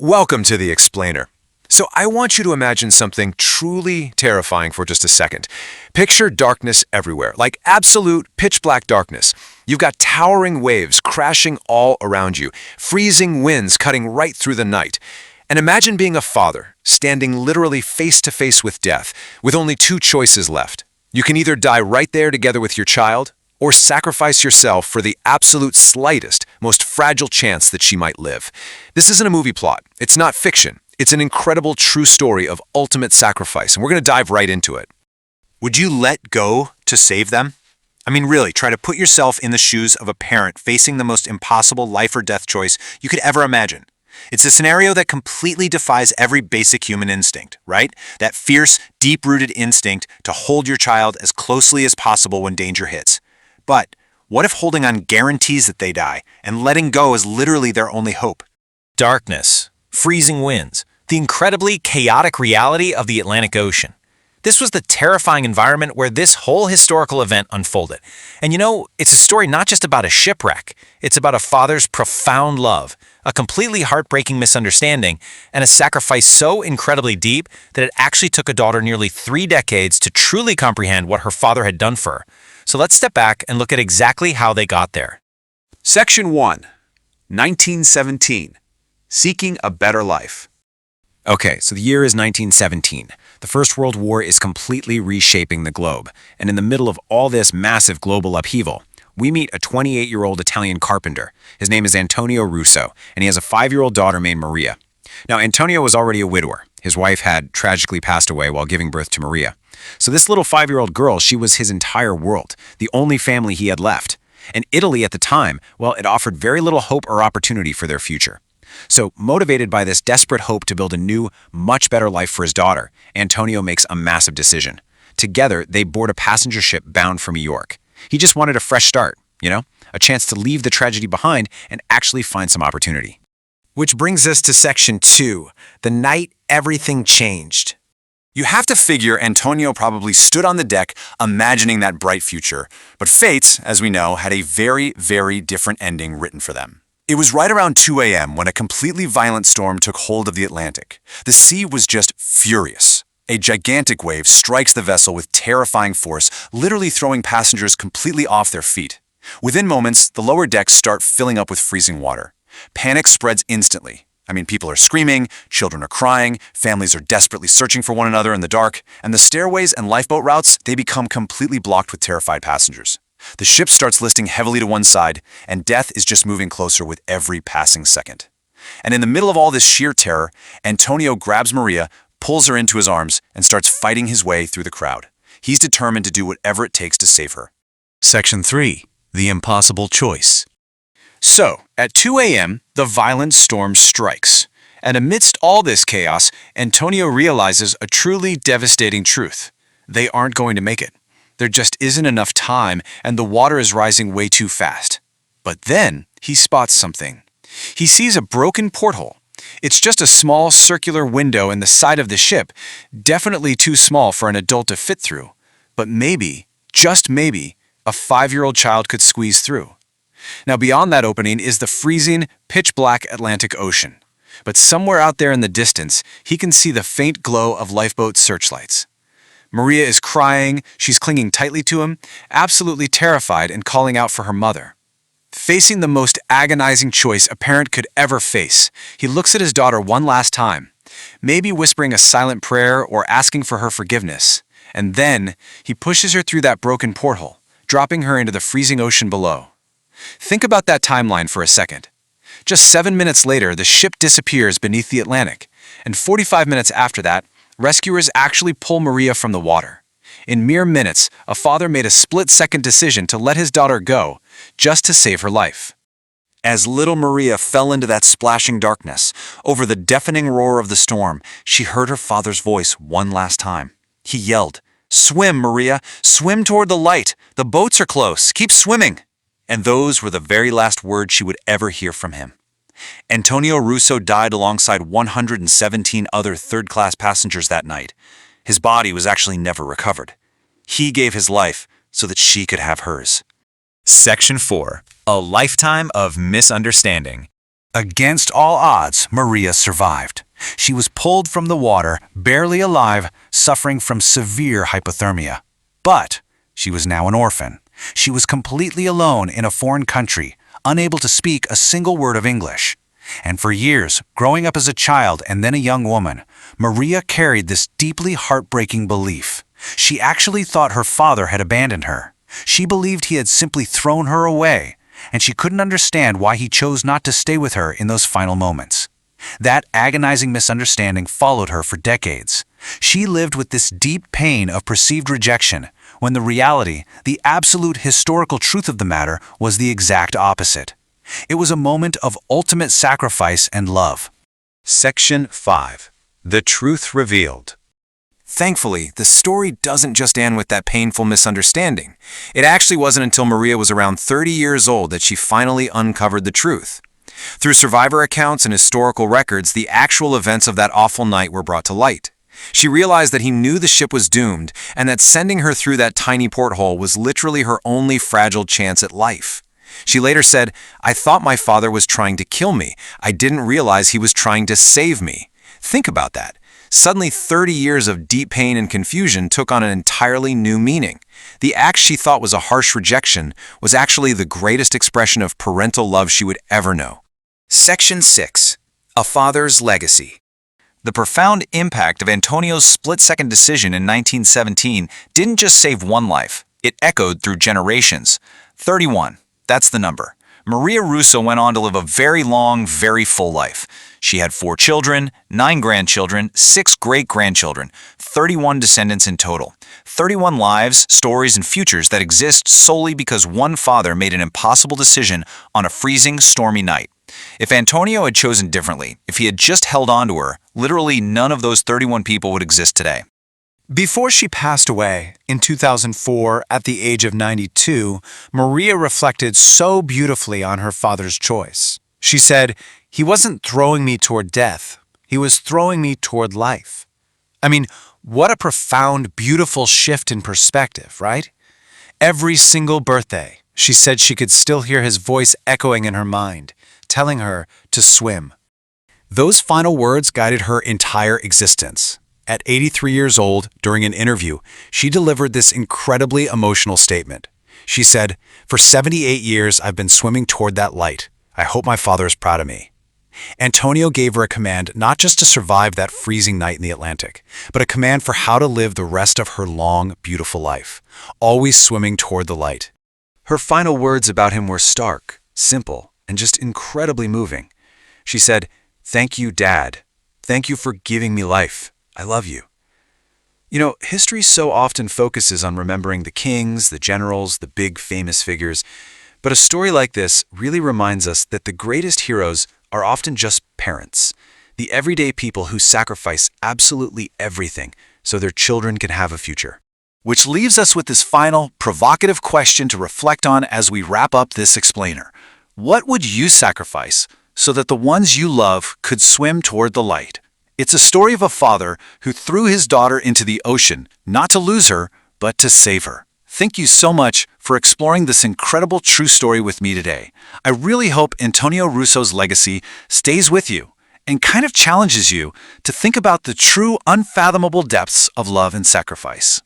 Welcome to The Explainer. So I want you to imagine something truly terrifying for just a second. Picture darkness everywhere, like absolute pitch-black darkness. You've got towering waves crashing all around you, freezing winds cutting right through the night. And imagine being a father, standing literally face-to-face with death, with only two choices left. You can either die right there together with your child, or sacrifice yourself for the absolute slightest, most fragile chance that she might live. This isn't a movie plot. It's not fiction. It's an incredible true story of ultimate sacrifice, and we're going to dive right into it. Would you let go to save them? I mean, really, try to put yourself in the shoes of a parent facing the most impossible life or death choice you could ever imagine. It's a scenario that completely defies every basic human instinct, right? That fierce, deep-rooted instinct to hold your child as closely as possible when danger hits. But what if holding on guarantees that they die, and letting go is literally their only hope? Darkness, freezing winds, the incredibly chaotic reality of the Atlantic Ocean. This was the terrifying environment where this whole historical event unfolded. And you know, it's a story not just about a shipwreck. It's about a father's profound love, a completely heartbreaking misunderstanding, and a sacrifice so incredibly deep that it actually took a daughter nearly 3 decades to truly comprehend what her father had done for her. So let's step back and look at exactly how they got there. Section 1, 1917, Seeking a Better Life. Okay, so the year is 1917. The First World War is completely reshaping the globe. And in the middle of all this massive global upheaval, we meet a 28-year-old Italian carpenter. His name is Antonio Russo, and he has a 5-year-old daughter named Maria. Now, Antonio was already a widower. His wife had tragically passed away while giving birth to Maria. So this little 5-year-old girl, she was his entire world, the only family he had left. And Italy at the time, well, it offered very little hope or opportunity for their future. So, motivated by this desperate hope to build a new, much better life for his daughter, Antonio makes a massive decision. Together, they board a passenger ship bound for New York. He just wanted a fresh start, a chance to leave the tragedy behind and actually find some opportunity. Which brings us to Section 2, the night everything changed. You have to figure Antonio probably stood on the deck imagining that bright future, but fate, as we know, had a very, very different ending written for them. It was right around 2 a.m. when a completely violent storm took hold of the Atlantic. The sea was just furious. A gigantic wave strikes the vessel with terrifying force, literally throwing passengers completely off their feet. Within moments, the lower decks start filling up with freezing water. Panic spreads instantly. People are screaming, children are crying, families are desperately searching for one another in the dark, and the stairways and lifeboat routes, they become completely blocked with terrified passengers. The ship starts listing heavily to one side, and death is just moving closer with every passing second. And in the middle of all this sheer terror, Antonio grabs Maria, pulls her into his arms, and starts fighting his way through the crowd. He's determined to do whatever it takes to save her. Section 3, the impossible choice. So, at 2 a.m., the violent storm strikes. And amidst all this chaos, Antonio realizes a truly devastating truth. They aren't going to make it. There just isn't enough time, and the water is rising way too fast. But then, he spots something. He sees a broken porthole. It's just a small circular window in the side of the ship, definitely too small for an adult to fit through. But maybe, just maybe, a 5-year-old child could squeeze through. Now, beyond that opening is the freezing, pitch-black Atlantic Ocean. But somewhere out there in the distance, he can see the faint glow of lifeboat searchlights. Maria is crying, she's clinging tightly to him, absolutely terrified and calling out for her mother. Facing the most agonizing choice a parent could ever face, he looks at his daughter one last time, maybe whispering a silent prayer or asking for her forgiveness. And then, he pushes her through that broken porthole, dropping her into the freezing ocean below. Think about that timeline for a second. Just 7 minutes later, the ship disappears beneath the Atlantic, and 45 minutes after that, rescuers actually pull Maria from the water. In mere minutes, a father made a split-second decision to let his daughter go, just to save her life. As little Maria fell into that splashing darkness, over the deafening roar of the storm, she heard her father's voice one last time. He yelled, "Swim, Maria! Swim toward the light! The boats are close! Keep swimming!" And those were the very last words she would ever hear from him. Antonio Russo died alongside 117 other third-class passengers that night. His body was actually never recovered. He gave his life so that she could have hers. Section 4, a lifetime of misunderstanding. Against all odds, Maria survived. She was pulled from the water, barely alive, suffering from severe hypothermia. But she was now an orphan. She was completely alone in a foreign country, unable to speak a single word of English. And for years, growing up as a child and then a young woman, Maria carried this deeply heartbreaking belief. She actually thought her father had abandoned her. She believed he had simply thrown her away, and she couldn't understand why he chose not to stay with her in those final moments. That agonizing misunderstanding followed her for decades. She lived with this deep pain of perceived rejection, when the reality, the absolute historical truth of the matter, was the exact opposite. It was a moment of ultimate sacrifice and love. Section 5. The Truth Revealed. Thankfully, the story doesn't just end with that painful misunderstanding. It actually wasn't until Maria was around 30 years old that she finally uncovered the truth. Through survivor accounts and historical records, the actual events of that awful night were brought to light. She realized that he knew the ship was doomed, and that sending her through that tiny porthole was literally her only fragile chance at life. She later said, "I thought my father was trying to kill me. I didn't realize he was trying to save me." Think about that. Suddenly, 30 years of deep pain and confusion took on an entirely new meaning. The act she thought was a harsh rejection was actually the greatest expression of parental love she would ever know. Section 6. A Father's Legacy. The profound impact of Antonio's split-second decision in 1917 didn't just save one life. It echoed through generations. 31. That's the number. Maria Russo went on to live a very long, very full life. She had 4 children, 9 grandchildren, 6 great-grandchildren, 31 descendants in total. 31 lives, stories, and futures that exist solely because one father made an impossible decision on a freezing, stormy night. If Antonio had chosen differently, if he had just held on to her, literally none of those 31 people would exist today. Before she passed away, in 2004, at the age of 92, Maria reflected so beautifully on her father's choice. She said, "He wasn't throwing me toward death. He was throwing me toward life." I mean, what a profound, beautiful shift in perspective, right? Every single birthday, she said she could still hear his voice echoing in her mind, telling her to swim. Those final words guided her entire existence. At 83 years old, during an interview, she delivered this incredibly emotional statement. She said, "For 78 years, I've been swimming toward that light. I hope my father is proud of me." Antonio gave her a command not just to survive that freezing night in the Atlantic, but a command for how to live the rest of her long, beautiful life, always swimming toward the light. Her final words about him were stark, simple, and just incredibly moving. She said, "Thank you, Dad. Thank you for giving me life. I love you." You know, history so often focuses on remembering the kings, the generals, the big famous figures, but a story like this really reminds us that the greatest heroes are often just parents, the everyday people who sacrifice absolutely everything so their children can have a future. Which leaves us with this final, provocative question to reflect on as we wrap up this explainer. What would you sacrifice so that the ones you love could swim toward the light? It's a story of a father who threw his daughter into the ocean, not to lose her, but to save her. Thank you so much for exploring this incredible true story with me today. I really hope Antonio Russo's legacy stays with you and kind of challenges you to think about the true unfathomable depths of love and sacrifice.